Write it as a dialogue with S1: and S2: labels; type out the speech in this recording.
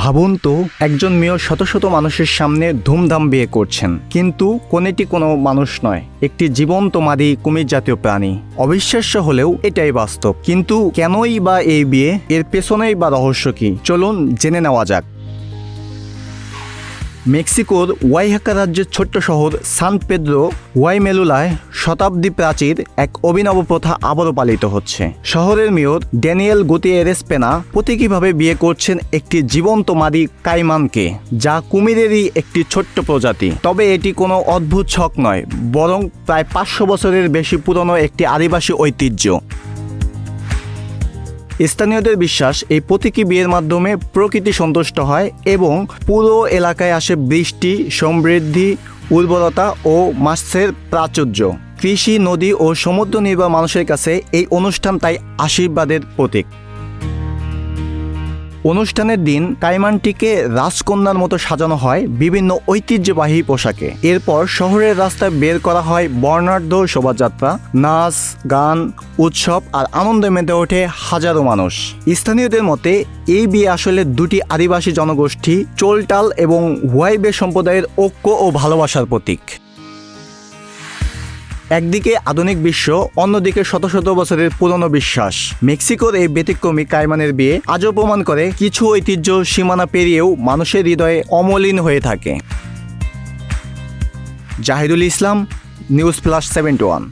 S1: ভাবুন তো, একজন মেয়ে শত শত মানুষের সামনে ধুমধাম বিয়ে করছেন, কিন্তু কোনেটি কোনো মানুষ নয়, একটি জীবন্ত মাদি কুমির জাতীয় প্রাণী। অবিশ্বাস্য হলেও এটাই বাস্তব। কিন্তু কেনই বা এই বিয়ে, এর পেছনেই বা রহস্য কি? চলুন জেনে নেওয়া যাক। মেক্সিকোর ওয়াইহাকা রাজ্যের ছোট্ট শহর সান পেদ্রো ওয়াইমেলুলায় শতাব্দী প্রাচীর এক অভিনব প্রথা আবারও পালিত হচ্ছে। শহরের মেয়র ড্যানিয়েল গুতিয়েরেস পেনা প্রতীকীভাবে বিয়ে করছেন একটি জীবন্ত মাদি কাইমানকে, যা কুমিরেরই একটি ছোট্ট প্রজাতি। তবে এটি কোনো অদ্ভুত ছক নয়, বরং প্রায় 500 বছরের বেশি পুরনো একটি আদিবাসী ঐতিহ্য। স্থানীয়দের বিশ্বাস, এই প্রতীকী বিয়ের মাধ্যমে প্রকৃতি সন্তুষ্ট হয় এবং পুরো এলাকায় আসে বৃষ্টি, সমৃদ্ধি, উর্বরতা ও মাছের প্রাচুর্য। কৃষি, নদী ও সমুদ্র নির্ভর মানুষের কাছে এই অনুষ্ঠান তাই আশীর্বাদের প্রতীক। অনুষ্ঠানের দিন কাইমানটিকে রাজকন্যার মতো সাজানো হয় বিভিন্ন ঐতিহ্যবাহী পোশাকে। এরপর শহরের রাস্তায় বের করা হয় বর্ণাঢ্য শোভাযাত্রা, নাচ, গান, উৎসব আর আনন্দে মেতে ওঠে হাজারো মানুষ। স্থানীয়দের মতে এই বিয়ে আসলে দুটি আদিবাসী জনগোষ্ঠী চোলটাল এবং হুয়াইবে সম্প্রদায়ের ঐক্য ও ভালোবাসার প্রতীক। একদিকে আধুনিক বিশ্ব, অন্যদিকে শত শত বছরের পুরনো বিশ্বাস। মেক্সিকোর এই ব্যতিক্রমী কাইমানের বিয়ে আজও প্রমাণ করে কিছু ঐতিহ্য সীমানা পেরিয়েও মানুষের হৃদয়ে অমলিন হয়ে থাকে। জাহিদুল ইসলাম, নিউজ প্লাস 71।